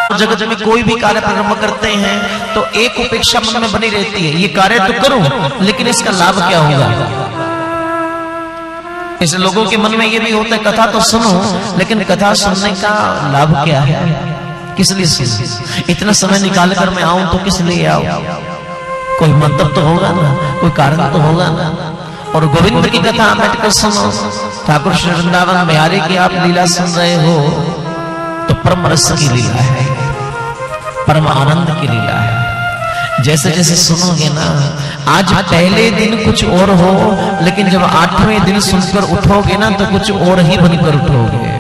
जगत में कोई भी कार्य प्रारंभ करते हैं तो एक उपेक्षा मन में बनी रहती है, ये कार्य तो करूं लेकिन इसका लाभ क्या होगा। ऐसे लोगों के मन में ये भी होता है कथा तो सुनो लेकिन कथा सुनने का लाभ क्या है, किस लिए सुनो, इतना समय निकाल कर मैं आऊं तो किस लिए आऊं, कोई मतलब तो होगा ना, कोई कारण तो होगा ना। और गोविंद की कथा बैठकर सुनो, ठाकुर श्री वृंदावन बिहारी की आप लीला सुन रहे हो तो परम रस की लीला है, परम आनंद की लीला है। जैसे जैसे सुनोगे ना, आज पहले दिन कुछ और हो लेकिन जब 8वें दिन सुनकर उठोगे ना तो कुछ और ही बनकर उठोगे।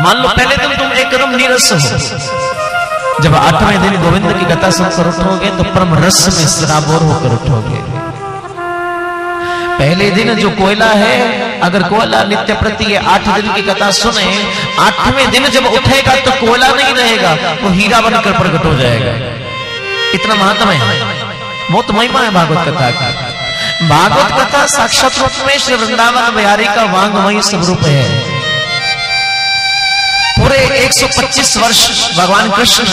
मान लो पहले दिन तुम एकदम नीरस हो, जब 8वें दिन गोविंद की कथा सुनकर उठोगे तो परम रस में सराबोर होकर उठोगे। पहले दिन जो कोयला है, अगर कोयला नित्य प्रति 8 दिन की कथा सुने, 8वें दिन जब उठेगा तो कोयला नहीं रहेगा, वो हीरा बनकर प्रकट हो जाएगा। इतना महात्मा है, बहुत महिमा है भागवत कथा की। भागवत कथा साक्षात रूप में श्री वृंदावन बिहारी का वांगमयी स्वरूप है। पूरे 125 वर्ष भगवान कृष्ण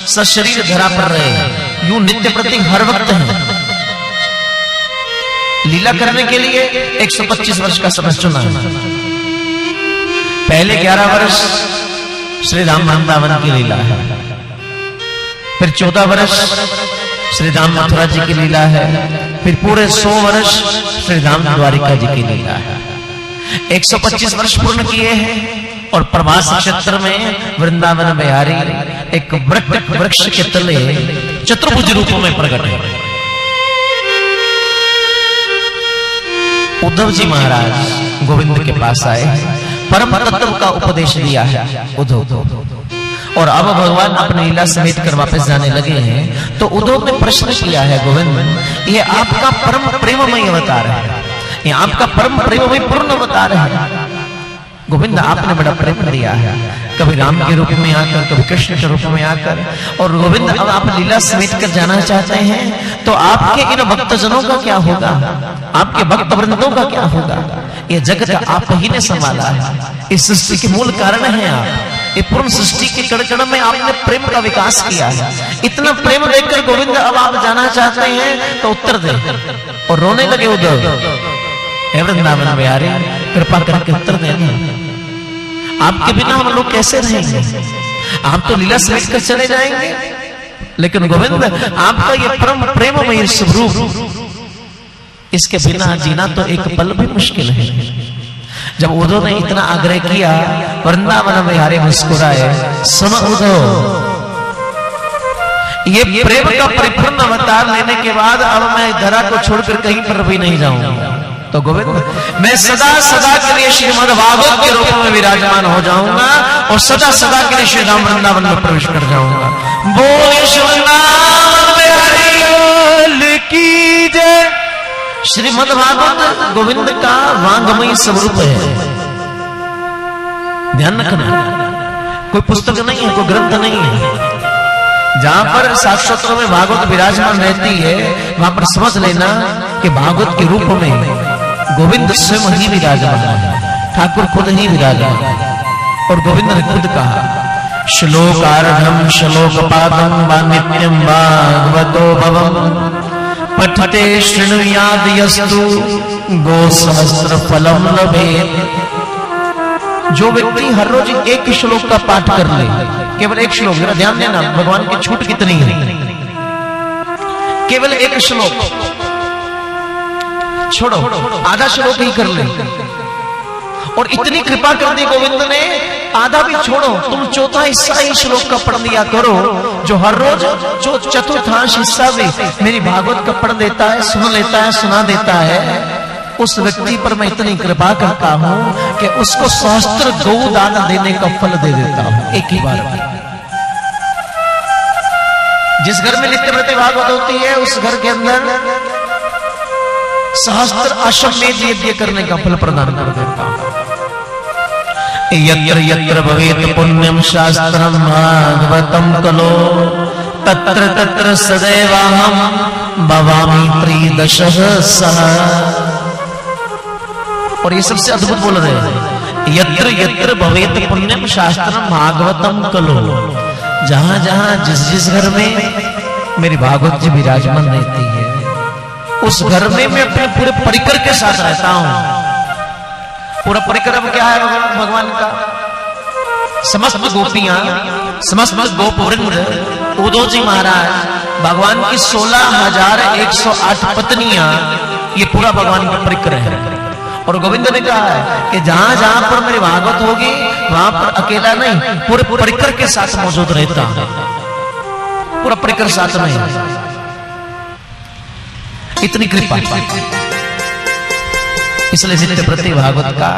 सशरीर धरा पर रहे, यूं नित्य प्रति हर वक्त है। लीला करने के लिए 125 वर्ष का समय चुना। पहले 11 वर्ष श्री राम वृंदावन की लीला है, फिर 14 वर्ष श्री राम मथुरा जी की लीला है, फिर पूरे 100 वर्ष श्री राम द्वारिका जी की लीला है। 125 वर्ष पूर्ण किए हैं और प्रभास क्षेत्र में वृंदावन बिहारी एक वृक्ष के तले चतुर्भुज रूप में प्रकट है। उद्धव जी महाराज गोविंद के पास आए, परम तत्व का उपदेश दिया है उद्धव को, और अब भगवान अपनी लीला समेट कर वापस जाने लगे हैं। तो उद्धव ने प्रश्न किया है, गोविंद ये आपका परम प्रेममय अवतार है, ये आपका परम प्रेममय पूर्ण अवतार है। गोविंद आपने बड़ा प्रेम दिया है, कभी राम के रूप में आकर, कभी कृष्ण के रूप में आकर, और गोविंद अब आप लीला समेट कर जाना चाहते हैं तो आपके इन भक्तजनों का क्या होगा, आपके भक्त वृंदों का क्या होगा। ये जगत आप ही ने संभाला है, इस सृष्टि के मूल कारण है आप, ये पूर्ण सृष्टि के कण कण में आपने प्रेम का विकास किया है। इतना प्रेम देखकर गोविंद अब आप जाना चाहते हैं तो उत्तर दे। और रोने लगे उद्धव, हे वृंदावन बिहारी कृपा करके उत्तर देना, आपके बिना हम लोग कैसे रहेंगे, आप तो लीला समेट कर चले जाएंगे, लेकिन गोविंद आपका ये परम प्रेममय स्वरूप, इसके बिना जीना तो एक पल भी मुश्किल है। जब उद्धव ने इतना आग्रह किया, वृंदावन बिहारी मुस्कुराए, सुन उद्धव ये प्रेम का परिपूर्ण अवतार लेने के बाद अब मैं धरा को छोड़कर कहीं पर भी नहीं जाऊंगा। तो गोविंद मैं सदा सदा के लिए श्रीमद् भागवत के रूप में विराजमान हो जाऊंगा और सदा सदा के लिए श्री राम वृंदावन में प्रवेश कर जाऊंगा। बोले श्री वृंदावन बिहारी की जय। श्रीमद् भागवत गोविंद का वांगमयी स्वरूप है, ध्यान रखना, कोई पुस्तक नहीं है, कोई ग्रंथ नहीं है। जहां पर शास्त्रों में भागवत विराजमान रहती है वहां पर समझ लेना कि भागवत के रूप में गोविंद स्वयं ही विराजमान है, ठाकुर खुद ही विराजमान है। और गोविंद ने खुद कहा, श्लोकार्धम श्लोकपादम वा नित्यम भागवतो भवम पठते शृणुयाद यस्तु गो सहस्र फलम लभेत। जो व्यक्ति हर रोज एक श्लोक का पाठ कर ले, केवल एक श्लोक, जरा ध्यान देना भगवान की छूट कितनी है, केवल एक श्लोक छोड़ो, आधा श्लोक ही कर ले, और इतनी कृपा कर दी गोविंद ने, आधा भी छोड़ो, तुम चौथा हिस्सा ही श्लोक का पढ़ लिया करो। जो हर रोज जो चतुर्थांश हिस्सा भी मेरी भागवत का पढ़ देता है, सुन लेता है, सुना देता है, उस व्यक्ति पर मैं इतनी कृपा करता हूं कि उसको सहस्त्र गौदान देने का फल दे देता हूं एक ही बार में। जिस घर में नित्य प्रति भागवत होती है उस घर के अंदर सहस्त्र अश्वमेध यज्ञ करने का फल प्रदान कर देता हूं। यत्र यत्र भवेत् पुण्यम शास्त्रम भागवतम कलो तत्र तत्र सदैवाहम भवामि त्रिदशः सह। और ये सबसे अद्भुत बोल रहे हैं, यत्र यत्र भवेत पुण्यम शास्त्रम भागवतम कलो। जहां जहां जिस जिस घर में मेरी भागवत जी विराजमान रहती है, उस घर में मैं अपने पूरे परिकर के साथ रहता हूं। पूरा परिक्रम क्या है भगवान का? समस्त गोपियां, समस्त गोपवृंद, उद्धव जी महाराज, भगवान की 16,108 पत्नियां, ये पूरा भगवान का परिक्रम है। और गोविंद ने कहा है कि जहां जहां पर मेरी भागवत होगी वहां पर अकेला नहीं, पूरे परिकर के साथ मौजूद रहता है। पूरा परिकर साथ में, इतनी कृपा, इसलिए नित्य प्रति भागवत का